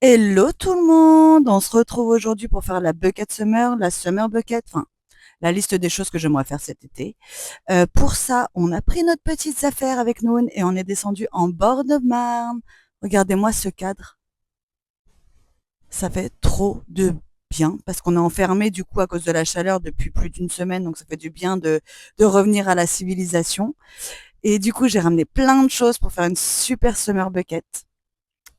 Hello tout le monde! On se retrouve aujourd'hui pour faire la bucket summer, la summer bucket, enfin la liste des choses que j'aimerais faire cet été. Pour ça, on a pris notre petites affaires avec nous et on est descendu en bord de Marne. Regardez-moi ce cadre, ça fait trop de bien parce qu'on est enfermé du coup à cause de la chaleur depuis plus d'une semaine, donc ça fait du bien de revenir à la civilisation. Et du coup, j'ai ramené plein de choses pour faire une super summer bucket.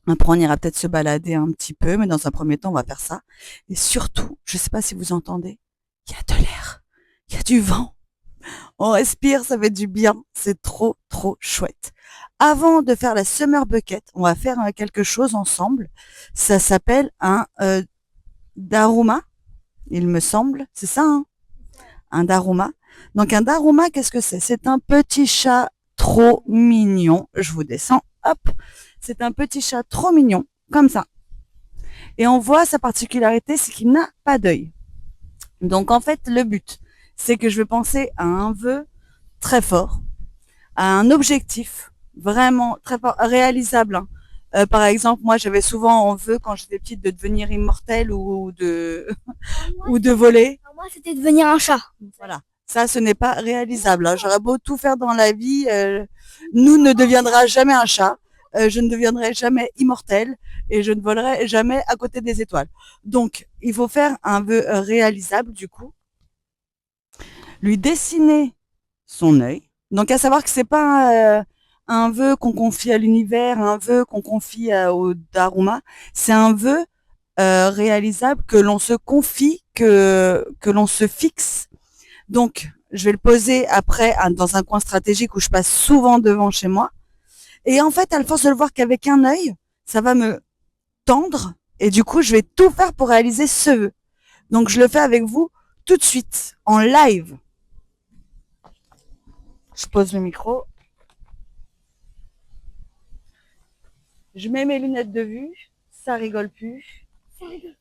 Après, on ira peut-être se balader un petit peu, mais dans un premier temps, on va faire ça. Et surtout, je sais pas si vous entendez, il y a de l'air, il y a du vent. On respire, ça fait du bien. C'est trop, trop chouette. Avant de faire la summer bucket, on va faire quelque chose ensemble. Ça s'appelle un daruma, il me semble. C'est ça, hein? Un daruma. Donc un daruma, qu'est-ce que c'est? C'est un petit chat trop mignon. Je vous descends. Hop. C'est un petit chat trop mignon, comme ça. Et on voit sa particularité, c'est qu'il n'a pas d'œil. Donc en fait, le but, c'est que je vais penser à un vœu très fort, à un objectif vraiment très fort, réalisable, hein. Par exemple, moi, j'avais souvent en vœu quand j'étais petite de devenir immortelle ou de ou de voler. Moi, c'était devenir un chat. Voilà. Ça, ce n'est pas réalisable, hein. J'aurais beau tout faire dans la vie, nous ne deviendra jamais un chat. Je ne deviendrai jamais immortelle et je ne volerai jamais à côté des étoiles. Donc, il faut faire un vœu réalisable, du coup, lui dessiner son œil. Donc, à savoir que c'est pas un vœu qu'on confie à l'univers, un vœu qu'on confie au Daruma. C'est un vœu réalisable que l'on se confie, que l'on se fixe. Donc, je vais le poser après dans un coin stratégique où je passe souvent devant chez moi. Et en fait, à force de le voir qu'avec un œil, ça va me tendre. Et du coup, je vais tout faire pour réaliser ce vœu. Donc, je le fais avec vous tout de suite, en live. Je pose le micro. Je mets mes lunettes de vue. Ça rigole plus. Ça rigole.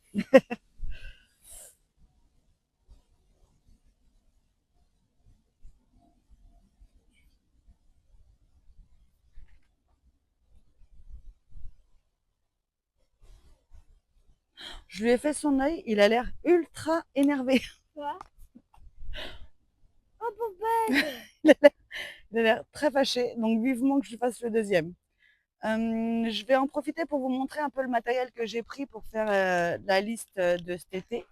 Je lui ai fait son œil. Il a l'air ultra énervé. Quoi? Oh, poupée! Il a l'air très fâché. Donc, vivement que je lui fasse le deuxième. Je vais en profiter pour vous montrer un peu le matériel que j'ai pris pour faire la liste de cet été.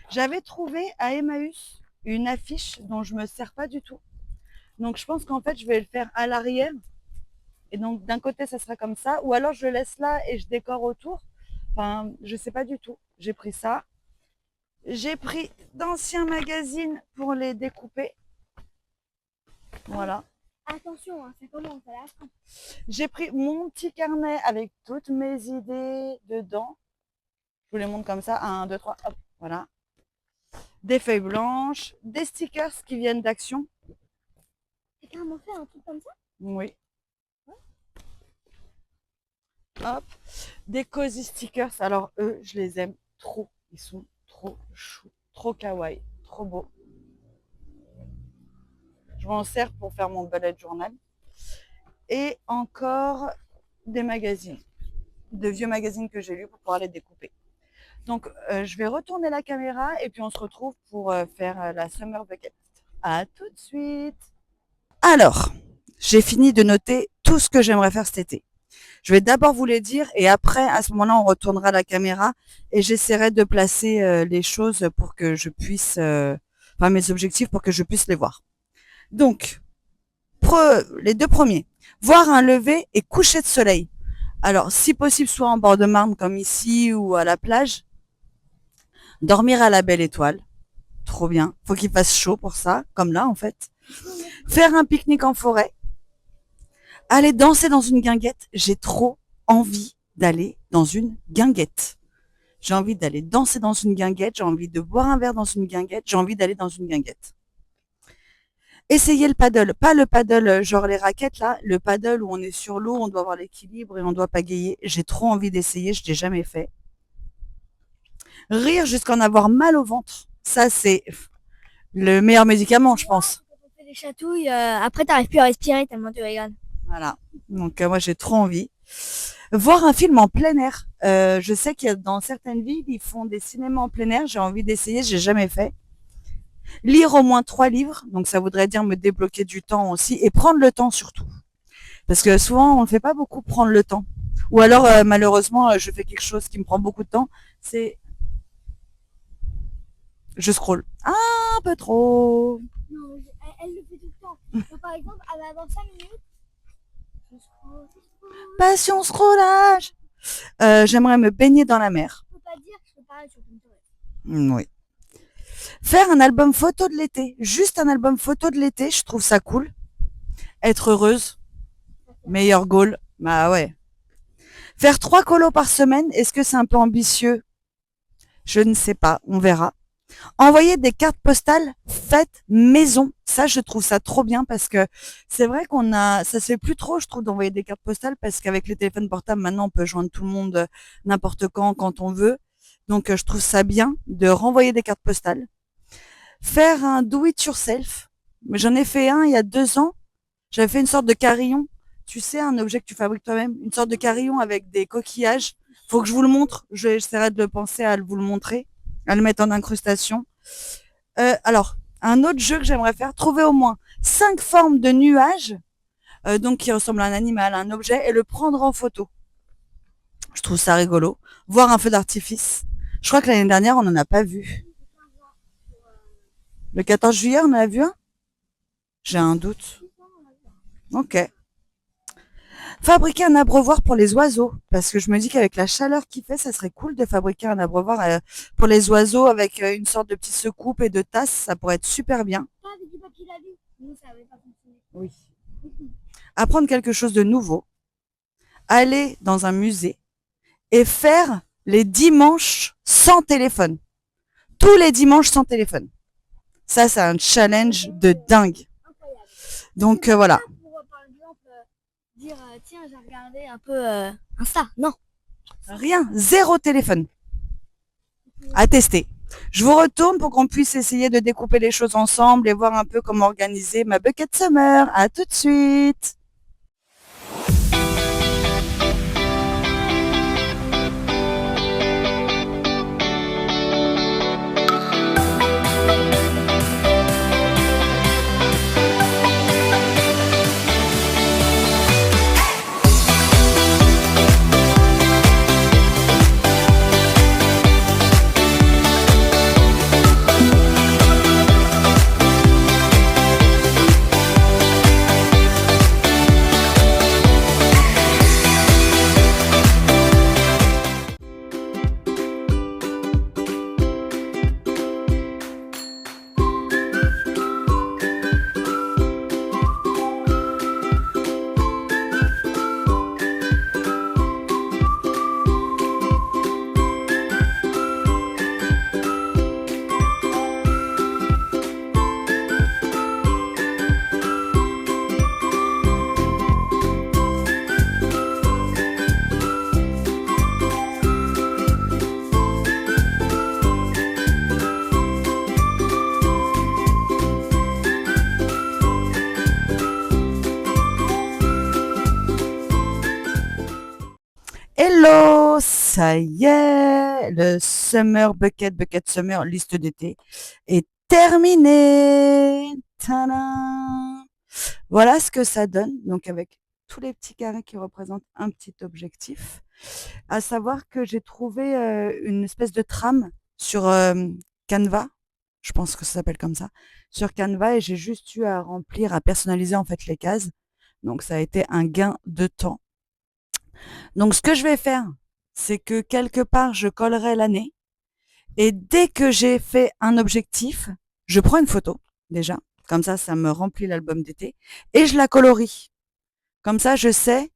J'avais trouvé à Emmaüs une affiche dont je me sers pas du tout. Donc je pense qu'en fait je vais le faire à l'arrière. Et donc d'un côté ça sera comme ça, ou alors je le laisse là et je décore autour. Enfin, je sais pas du tout. J'ai pris ça. J'ai pris d'anciens magazines pour les découper. Voilà. Attention, hein, ça commence à la fin. J'ai pris mon petit carnet avec toutes mes idées dedans. Je vous les montre comme ça. 1, 2, 3, hop, voilà. Des feuilles blanches, des stickers qui viennent d'Action. T'as carrément fait un truc comme ça? Oui. Hop. Des cozy stickers. Alors, eux, je les aime trop. Ils sont trop choux, trop kawaii, trop beaux. Je m'en sers pour faire mon bullet journal. Et encore des magazines. De vieux magazines que j'ai lus pour pouvoir les découper. Donc, je vais retourner la caméra et puis on se retrouve pour faire la Summer Bucket. À tout de suite. Alors, j'ai fini de noter tout ce que j'aimerais faire cet été. Je vais d'abord vous les dire et après, à ce moment-là, on retournera la caméra et j'essaierai de placer les choses pour que je puisse, enfin mes objectifs pour que je puisse les voir. Donc, les deux premiers, voir un lever et coucher de soleil. Alors, si possible, soit en bord de Marne comme ici ou à la plage. Dormir à la belle étoile. Trop bien. Faut qu'il fasse chaud pour ça, comme là en fait. Faire un pique-nique en forêt. Aller danser dans une guinguette. J'ai trop envie d'aller dans une guinguette. J'ai envie d'aller danser dans une guinguette. J'ai envie de boire un verre dans une guinguette. J'ai envie d'aller dans une guinguette. Essayer le paddle. Pas le paddle genre les raquettes là. Le paddle où on est sur l'eau, on doit avoir l'équilibre et on doit pagayer. J'ai trop envie d'essayer. Je l'ai jamais fait. Rire jusqu'à en avoir mal au ventre. Ça, c'est le meilleur médicament, je Moi, pense. quand on fait des chatouilles, après t'arrives plus à respirer tellement tu rigoles. Voilà. Donc, moi, j'ai trop envie. Voir un film en plein air. Je sais qu'il y a dans certaines villes, ils font des cinémas en plein air. J'ai envie d'essayer, j'ai jamais fait. Lire au moins 3 livres, donc ça voudrait dire me débloquer du temps aussi et prendre le temps surtout. Parce que souvent, on ne fait pas beaucoup prendre le temps. Ou alors, malheureusement, je fais quelque chose qui me prend beaucoup de temps, c'est je scrolle. Un peu trop. Non, elle le fait tout le temps. Donc, par exemple, elle va avoir 5 minutes. Je scroll, je scroll. Passion scrollage. J'aimerais me baigner dans la mer. Je peux pas dire que je fais pareil sur Pinterest. Oui. Faire un album photo de l'été. Juste un album photo de l'été, je trouve ça cool. Être heureuse. Meilleur goal. Bah ouais. Faire 3 colos par semaine, est-ce que c'est un peu ambitieux? Je ne sais pas, on verra. Envoyer des cartes postales faites maison. Ça, je trouve ça trop bien parce que c'est vrai ça se fait plus trop, je trouve, d'envoyer des cartes postales parce qu'avec les téléphones portables, maintenant, on peut joindre tout le monde n'importe quand on veut. Donc, je trouve ça bien de renvoyer des cartes postales. Faire un do it yourself. Mais j'en ai fait un il y a 2 ans. J'avais fait une sorte de carillon. Tu sais, un objet que tu fabriques toi-même. Une sorte de carillon avec des coquillages. Faut que je vous le montre. J'essaierai de le penser à vous le montrer, à le mettre en incrustation. Alors, un autre jeu que j'aimerais faire, trouver au moins 5 formes de nuages, donc qui ressemblent à un animal, à un objet, et le prendre en photo. Je trouve ça rigolo. Voir un feu d'artifice. Je crois que l'année dernière, on n'en a pas vu. Le 14 juillet, on en a vu un? J'ai un doute. Ok. Fabriquer un abreuvoir pour les oiseaux, parce que je me dis qu'avec la chaleur qu'il fait, ça serait cool de fabriquer un abreuvoir pour les oiseaux avec une sorte de petite secoupe et de tasse, ça pourrait être super bien. Pas avec du papier lavé. Nous, ça avait pas fonctionné. Oui. Apprendre quelque chose de nouveau, aller dans un musée et faire les dimanches sans téléphone. Tous les dimanches sans téléphone. Ça, c'est un challenge de dingue. Incroyable. Donc C'est voilà. pas pour, par exemple, dire tiens, j'ai regardé un peu Insta. Non. Rien, zéro téléphone. À tester. Je vous retourne pour qu'on puisse essayer de découper les choses ensemble et voir un peu comment organiser ma bucket summer. À tout de suite. Hello, ça y est, le Summer Bucket Summer, liste d'été, est terminé. Tadam! Voilà ce que ça donne, donc avec tous les petits carrés qui représentent un petit objectif. À savoir que j'ai trouvé une espèce de trame sur Canva, je pense que ça s'appelle comme ça, sur Canva, et j'ai juste eu à remplir, à personnaliser en fait les cases. Donc ça a été un gain de temps. Donc, ce que je vais faire, c'est que quelque part, je collerai l'année. Et dès que j'ai fait un objectif, je prends une photo, déjà. Comme ça me remplit l'album d'été. Et je la colorie. Comme ça, je sais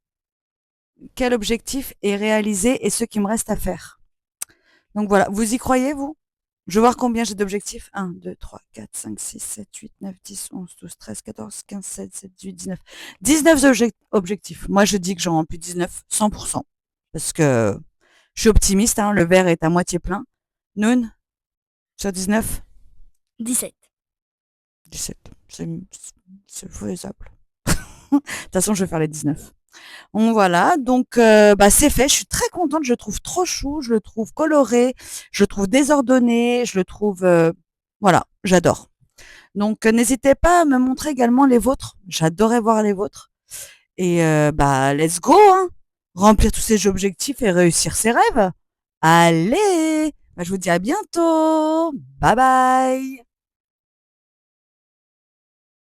quel objectif est réalisé et ce qui me reste à faire. Donc voilà. Vous y croyez, vous? Je vais voir combien j'ai d'objectifs. 1, 2, 3, 4, 5, 6, 7, 8, 9, 10, 11, 12, 13, 14, 15, 16, 17, 18, 19. 19 objectifs. Moi, je dis que j'en remplis 19, 100%. Parce que je suis optimiste, hein, le verre est à moitié plein. Noun, sur 19? 17. 17. C'est faisable. De toute façon, je vais faire les 19. Donc voilà, donc bah, c'est fait. Je suis très contente, je le trouve trop chou, je le trouve coloré, je le trouve désordonné, je le trouve, voilà, j'adore. Donc n'hésitez pas à me montrer également les vôtres. J'adorais voir les vôtres et bah, let's go, hein! Remplir tous ces objectifs et réussir ses rêves. Allez! Bah, je vous dis à bientôt. Bye bye.